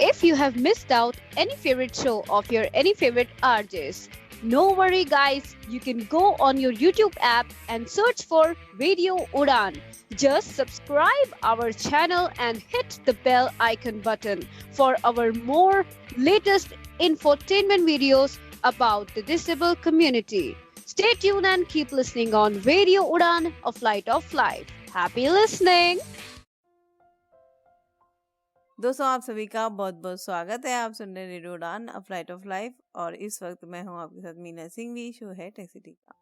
if you have missed out any favorite show of your any favorite RJs. No worry guys, you can go on your YouTube app and search for Radio Udan. Just subscribe our channel and hit the bell icon button for our more latest infotainment videos about the disabled community. Stay tuned and keep listening on Radio Udan, a flight of life. Happy listening! दोस्तों आप सभी का बहुत बहुत स्वागत है। आप सुन रहे रेडियो उड़ान अ फ्लाइट ऑफ लाइफ और इस वक्त मैं हूं आपके साथ मीना सिंह। भी शो है टेक सिटी का।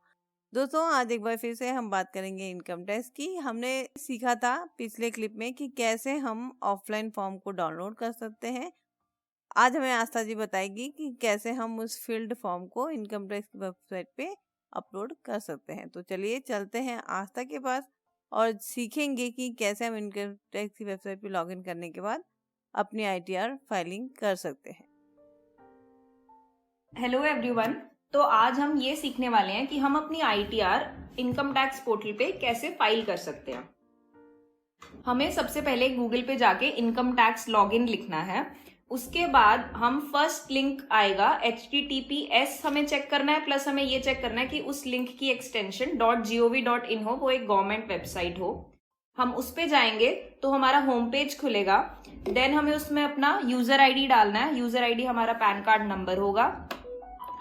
दोस्तों आज एक बार फिर से हम बात करेंगे इनकम टैक्स की। हमने सीखा था पिछले क्लिप में कि कैसे हम ऑफलाइन फॉर्म को डाउनलोड कर सकते हैं। आज हमें आस्था जी बताएगी कि कैसे हम उस फील्ड फॉर्म को इनकम टैक्स की वेबसाइट पे अपलोड कर सकते हैं। तो चलिए चलते हैं आस्था के पास और सीखेंगे कि कैसे हम इनकम टैक्स की वेबसाइट पे लॉगिन करने के बाद अपनी ITR फाइलिंग कर सकते हैं। हेलो एवरीवन, तो आज हम ये सीखने वाले हैं कि हम अपनी ITR इनकम टैक्स पोर्टल पे कैसे फाइल कर सकते हैं। हमें सबसे पहले गूगल पे जाके इनकम टैक्स लॉगिन लिखना है। उसके बाद हम फर्स्ट लिंक आएगा HTTPS हमें चेक करना है, प्लस हमें ये चेक करना है कि उस लिंक की एक्सटेंशन .gov.in हो, वो एक गवर्नमेंट वेबसाइट हो। हम उस पे जाएंगे तो हमारा होम पेज खुलेगा। देन हमें उसमें अपना यूजर आईडी डालना है। यूजर आईडी हमारा पैन कार्ड नंबर होगा।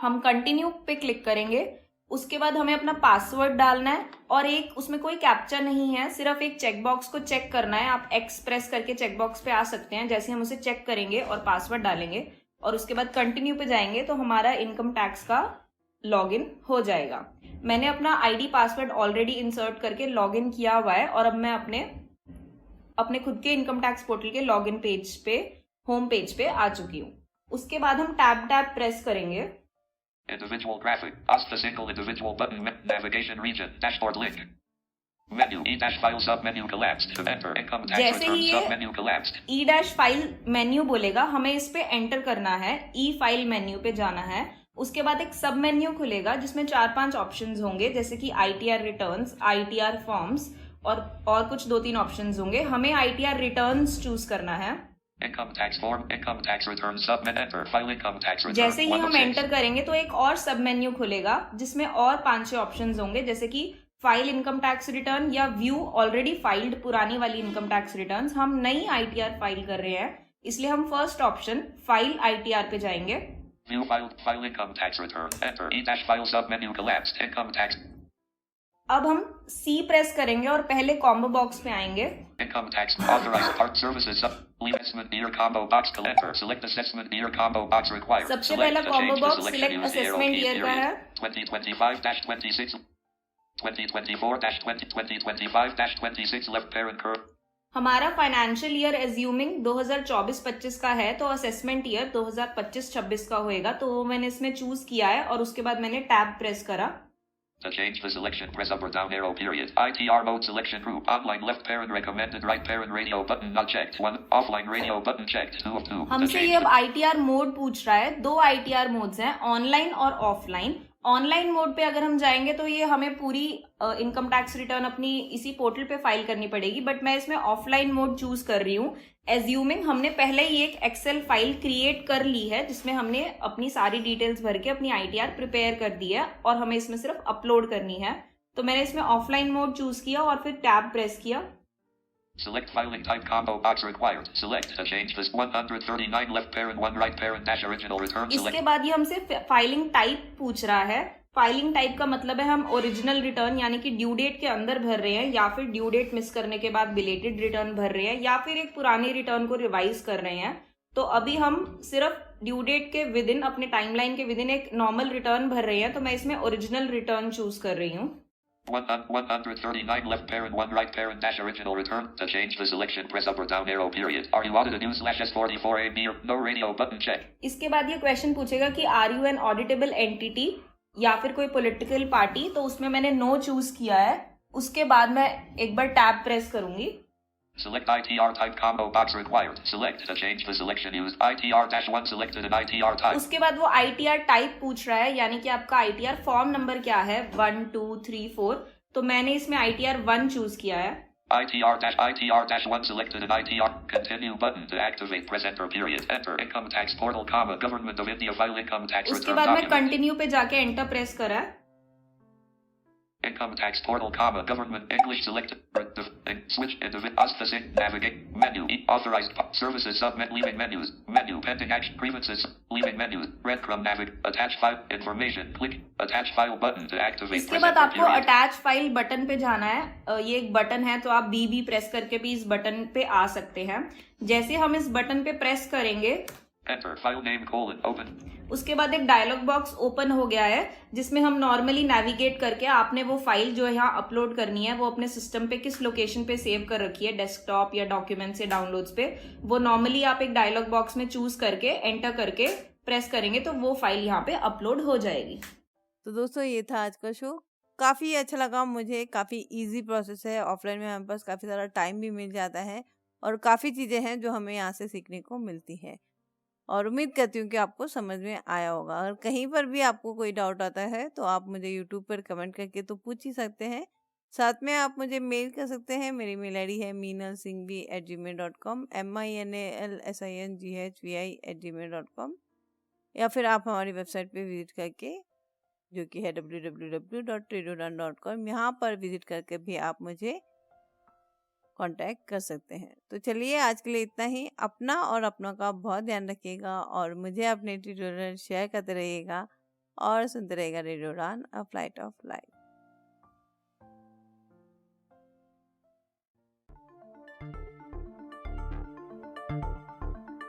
हम कंटिन्यू पे क्लिक करेंगे। उसके बाद हमें अपना पासवर्ड डालना है और एक उसमें कोई कैप्चा नहीं है, सिर्फ एक चेकबॉक्स को चेक करना है। आप एक्स प्रेस करके चेकबॉक्स पे आ सकते हैं। जैसे हम उसे चेक करेंगे और पासवर्ड डालेंगे और उसके बाद कंटिन्यू पे जाएंगे तो हमारा इनकम टैक्स का लॉगिन हो जाएगा। मैंने अपना आईडी पासवर्ड ऑलरेडी इंसर्ट करके लॉगिन किया हुआ है और अब मैं अपने खुद के इनकम टैक्स पोर्टल के लॉगिन पेज पे, होम पेज पे आ चुकी हूँ। उसके बाद हम टैब प्रेस करेंगे। Individual graphic, Asta single individual button, navigation region, dashboard link. Menu, E-file submenu collapsed. To enter, income tax return submenu collapsed. E-file menu बोलेगा, हमें इस पे एंटर करना है। E-file मेन्यू पे जाना है। उसके बाद एक सब मेन्यू खुलेगा जिसमें 4-5 ऑप्शंस होंगे, जैसे कि ITR रिटर्न्स, ITR फॉर्म्स और कुछ 2-3 ऑप्शंस होंगे। हमें ITR रिटर्न्स चूज करना है। Income tax form, income tax return submenu, enter, file income tax return। जैसे ही हम एंटर करेंगे तो एक और सब मेन्यू खुलेगा जिसमें और 5-6 ऑप्शंस होंगे, जैसे कि फाइल इनकम टैक्स रिटर्न या व्यू ऑलरेडी फाइल्ड पुरानी वाली इनकम टैक्स रिटर्न्स। हम नई ITR फाइल कर रहे हैं, इसलिए हम फर्स्ट ऑप्शन फाइल ITR पे जाएंगे। View file income tax return, enter, E-file submenu collapsed, income tax। अब हम C प्रेस करेंगे और पहले कॉम्बो बॉक्स पे आएंगे। Income tax authorized part services assessment near combo box enter, select assessment near combo box required। सबसे पहला combo box select assessment year का है। 2025-26 2024-2025-26 लेफ्ट पेरेंट कर्व। हमारा फाइनेंशियल ईयर एज्यूमिंग 2024-25 का है, तो असेसमेंट ईयर 2025-26 का होएगा। तो वो मैंने इसमें चूज किया है और उसके बाद मैंने टैब प्रेस करा। To change the selection, press up or down arrow period. ITR mode selection group. Online left parent recommended, right parent radio button not checked. 1 offline radio button checked. 2 of 2. हमसे ये अब ITR mode पूछ रहा है। 2 ITR modes हैं, online और offline. Online mode पे अगर हम जाएंगे तो ये हमें पूरी इनकम टैक्स रिटर्न अपनी इसी पोर्टल पे फाइल करनी पड़ेगी, बट मैं इसमें ऑफलाइन मोड चूज कर रही हूँ। एज्यूमिंग हमने पहले ही एक एक्सेल फाइल क्रिएट कर ली है जिसमें हमने अपनी सारी डिटेल्स भर के अपनी ITR प्रिपेयर कर दी है और हमें इसमें सिर्फ अपलोड करनी है। तो मैंने इसमें ऑफलाइन मोड चूज किया और फिर टैब प्रेस किया। Select filing type combo box required. Select to change this 139 left parent 1 right parent dash original return। इसके बाद ये हमसे फाइलिंग टाइप पूछ रहा है। फाइलिंग टाइप का मतलब है हम ओरिजिनल रिटर्न यानी कि ड्यू डेट के अंदर भर रहे हैं, या फिर ड्यू डेट मिस करने के बाद बिलेटेड रिटर्न भर रहे हैं, या फिर एक पुरानी रिटर्न को रिवाइज कर रहे हैं। तो अभी हम सिर्फ ड्यू डेट के विदिन, अपने टाइमलाइन के विदिन एक नॉर्मल रिटर्न भर रहे हैं, तो मैं इसमें ओरिजिनल रिटर्न चूज कर रही हूँ। 139 left parent 1 right parent dash original return। To change the selection, press up or down arrow period। Are you audited U/S44AB or no radio button check। इसके बाद ये क्वेश्चन पूछेगा कि are you N auditable entity या फिर कोई political party, तो उसमें मैंने नो चूज किया है। उसके बाद मैं एक बार टैब प्रेस करूंगी। Select ITR type combo box required। Select to change the selection used ITR-1 selected in ITR type। उसके बाद वो ITR टाइप पूछ रहा है, यानी कि आपका ITR फॉर्म नंबर क्या है, 1 2 3 4। तो मैंने इसमें ITR 1 चूज किया है। ITR-1 selected an ITR. Continue button to activate presenter period. Enter income tax portal, comma, Government of India file income tax उसके return बाद मैं document. कंटिन्यू पे जाके एंटर प्रेस करा। Income tax portal, comma, Government English selected. Switch navigate menu. Authorized services submit leaving menus. Menu pending action grievances leaving menus. Breadcrumb attach file information. Click attach file button to activate. इसके बाद आपको attach file button पे जाना है। ये एक button है तो आप बी प्रेस करके भी इस बटन पे आ सकते हैं। जैसे हम इस बटन पे प्रेस करेंगे Enter file name open. उसके बाद एक डायलॉग बॉक्स ओपन हो गया है जिसमें हम नॉर्मली नेविगेट करके आपने वो फाइल जो यहाँ अपलोड करनी है वो अपने सिस्टम पे किस लोकेशन पे सेव कर रखी है, डेस्कटॉप या डॉक्यूमेंट्स या डाउनलोड्स पे, वो नॉर्मली आप एक डायलॉग बॉक्स में चूज करके एंटर करके प्रेस करेंगे तो वो फाइल यहाँ पे अपलोड हो जाएगी। तो दोस्तों ये था आज का शो। काफ़ी अच्छा लगा मुझे, काफ़ी इजी प्रोसेस है। ऑफलाइन में हमारे पास काफ़ी सारा टाइम भी मिल जाता है और काफ़ी चीज़ें हैं जो हमें यहाँ से सीखने को मिलती है और उम्मीद करती हूँ कि आपको समझ में आया होगा। अगर कहीं पर भी आपको कोई डाउट आता है तो आप मुझे यूट्यूब पर कमेंट करके तो पूछ ही सकते हैं। साथ में आप मुझे मेल कर सकते हैं। मेरी मेल आईडी है meenalsinghvi@gmail.com minalsinghvi@gmail.com या फिर आप हमारी वेबसाइट पे विजिट करके जो कि है www.readyudan.com यहाँ पर विजिट करके भी आप मुझे कांटेक्ट कर सकते हैं। तो चलिए आज के लिए इतना ही। अपना और अपनों का बहुत ध्यान रखिएगा और मुझे अपने ट्यूटोरियल शेयर करते रहिएगा और सुनते रहिएगा रेडियो उड़ान, अ फ्लाइट ऑफ लाइफ।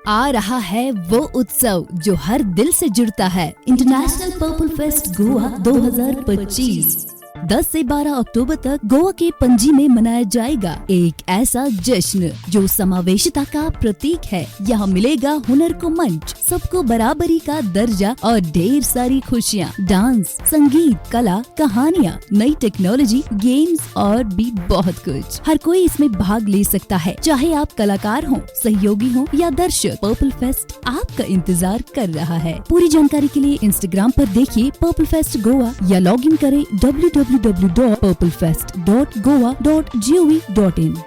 आ रहा है वो उत्सव जो हर दिल से जुड़ता है, इंटरनेशनल पर्पल फेस्ट गोवा 2025। 10 से 12 अक्टूबर तक गोवा के पणजी में मनाया जाएगा एक ऐसा जश्न जो समावेशिता का प्रतीक है। यहाँ मिलेगा हुनर को मंच, सबको बराबरी का दर्जा और ढेर सारी खुशियाँ, डांस, संगीत, कला, कहानियाँ, नई टेक्नोलॉजी, गेम्स और भी बहुत कुछ। हर कोई इसमें भाग ले सकता है, चाहे आप कलाकार हो, सहयोगी हो या दर्शक। पर्पल फेस्ट आपका इंतजार कर रहा है। पूरी जानकारी के लिए इंस्टाग्राम पर देखिए पर्पल फेस्ट गोवा या लॉग इन करें www.purplefest.goa.gov.in।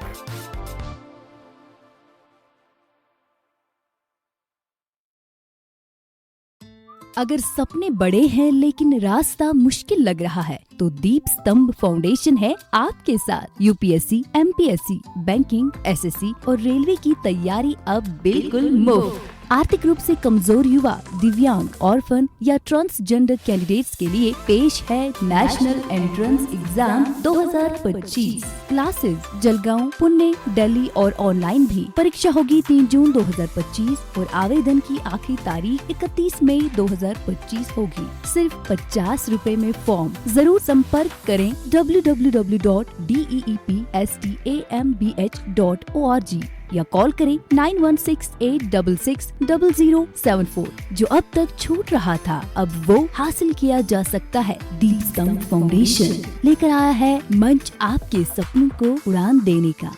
अगर सपने बड़े हैं लेकिन रास्ता मुश्किल लग रहा है तो दीप स्तंभ फाउंडेशन है आपके साथ। यूपीएससी, एमपीएससी, बैंकिंग, एसएससी और रेलवे की तैयारी अब बिल्कुल मुफ्त। आर्थिक रूप से कमजोर युवा, दिव्यांग, ऑर्फन या ट्रांसजेंडर कैंडिडेट्स के लिए पेश है national entrance exam 2025। Classes Jalgaon, Pune, Delhi और ऑनलाइन भी। परीक्षा होगी 3 जून 2025 और आवेदन की आखिरी तारीख 31 मई 2025 होगी। सिर्फ 50 रुपए में फॉर्म। जरूर संपर्क करें www.deepstambh.org या कॉल करें 9168660074। जो अब तक छूट रहा था अब वो हासिल किया जा सकता है। दीप स्तंभ फाउंडेशन लेकर आया है मंच आपके सपनों को उड़ान देने का।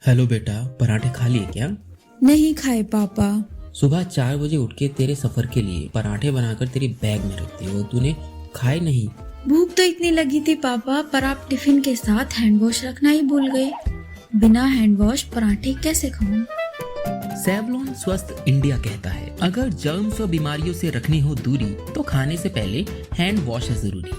हेलो बेटा, पराठे खा लिए क्या? नहीं खाए पापा। सुबह 4 बजे उठ के तेरे सफर के लिए पराठे बनाकर तेरी बैग में रखती हो, तूने खाए नहीं। भूख तो इतनी लगी थी पापा, पर आप टिफिन के साथ हैंड वॉश रखना ही भूल गए। बिना हैंड वॉश पराठे कैसे खाऊं? सेवलॉन स्वस्थ इंडिया कहता है, अगर जर्म्स और बीमारियों से रखनी हो दूरी तो खाने से पहले हैंड वॉश है जरूरी।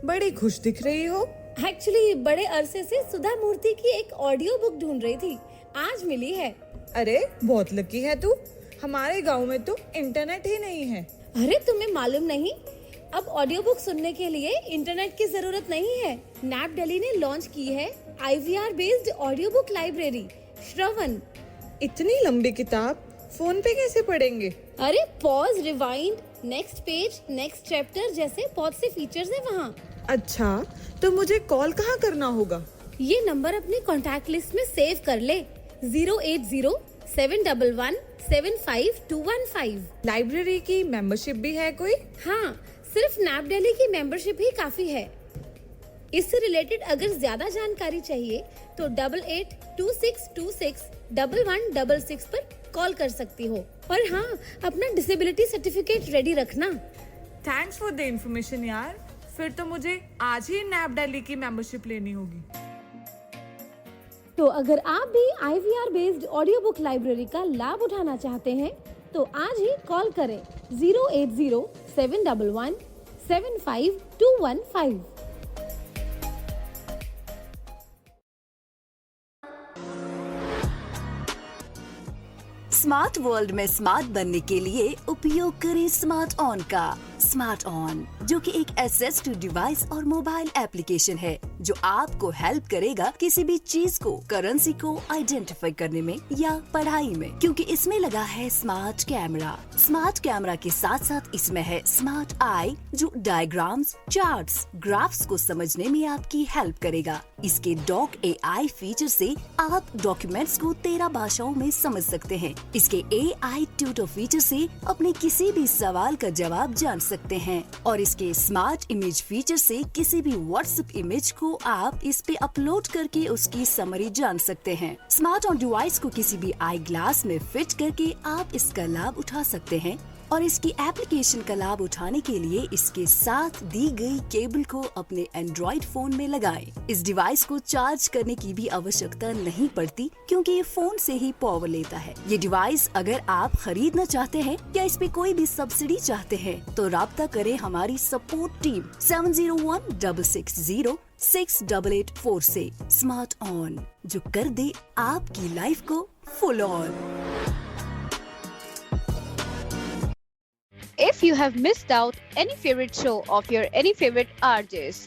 बड़ी खुश दिख रही हो। एक्चुअली बड़े अरसे से सुधा मूर्ति की एक ऑडियो बुक ढूंढ रही थी, आज मिली है। अरे बहुत लकी है तू, हमारे गांव में तो इंटरनेट ही नहीं है। अरे तुम्हें मालूम नहीं, अब ऑडियो बुक सुनने के लिए इंटरनेट की जरूरत नहीं है। नैप दिल्ली ने लॉन्च की है IVR based audio book library Shravan. इतनी लंबी किताब फोन पे कैसे पढ़ेंगे? अरे pause, rewind, next page, next chapter जैसे बहुत से फीचर्स हैं वहाँ। अच्छा, तो मुझे कॉल कहाँ करना होगा? ये नंबर अपने कॉन्टैक्ट लिस्ट में सेव कर ले, 080-711-75215। लाइब्रेरी की मेंबरशिप भी है कोई? हाँ, सिर्फ नैप दिल्ली की मेंबरशिप ही काफी है। इससे रिलेटेड अगर ज्यादा जानकारी चाहिए तो 8826261166 पर कॉल कर सकती हो। और हाँ, अपना डिसेबिलिटी सर्टिफिकेट रेडी रखना। थैंक्स फॉर द इन्फॉर्मेशन यार। फिर तो मुझे आज ही नैप दिल्ली की मेंबरशिप लेनी होगी। तो अगर आप भी IVR based audio book library का लाभ उठाना चाहते हैं तो आज ही कॉल करें 080-711-75215। स्मार्ट वर्ल्ड में स्मार्ट बनने के लिए उपयोग करें स्मार्ट ऑन का। स्मार्ट ऑन जो कि एक असिस्टिव डिवाइस और मोबाइल एप्लीकेशन है जो आपको हेल्प करेगा किसी भी चीज को, करेंसी को आइडेंटिफाई करने में या पढ़ाई में, क्योंकि इसमें लगा है स्मार्ट कैमरा। स्मार्ट कैमरा के साथ साथ इसमें है स्मार्ट आई जो डायग्राम्स, चार्ट्स, ग्राफ्स को समझने में आपकी हेल्प करेगा। इसके डॉक AI फीचर से आप डॉक्यूमेंट्स को 13 भाषाओं में समझ सकते हैं। इसके AI ट्यूटर फीचर से अपने किसी भी सवाल का जवाब जान सकते हैं और इसके स्मार्ट इमेज फीचर से किसी भी व्हाट्सएप इमेज को आप इस पे अपलोड करके उसकी समरी जान सकते हैं। स्मार्ट ऑन डिवाइस को किसी भी आई ग्लास में फिट करके आप इसका लाभ उठा सकते हैं और इसकी एप्लीकेशन का लाभ उठाने के लिए इसके साथ दी गई केबल को अपने एंड्रॉइड फोन में लगाएं। इस डिवाइस को चार्ज करने की भी आवश्यकता नहीं पड़ती क्योंकि ये फोन से ही पावर लेता है। ये डिवाइस अगर आप खरीदना चाहते हैं या इस पे कोई भी सब्सिडी चाहते हैं तो राब्ता करें हमारी सपोर्ट टीम 7016606884 से। स्मार्ट ऑन जो कर दे आपकी लाइफ को full on. If you have missed out any favorite show of your any favorite RJs,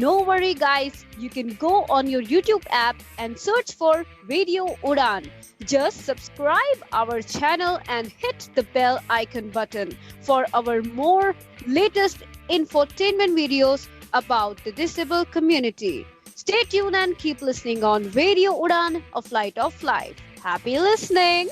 no worry guys, you can go on your YouTube app and search for Radio Udan. Just subscribe our channel and hit the bell icon button for our more latest infotainment videos about the disabled community. Stay tuned and keep listening on Radio Udan, a flight of life. Happy listening!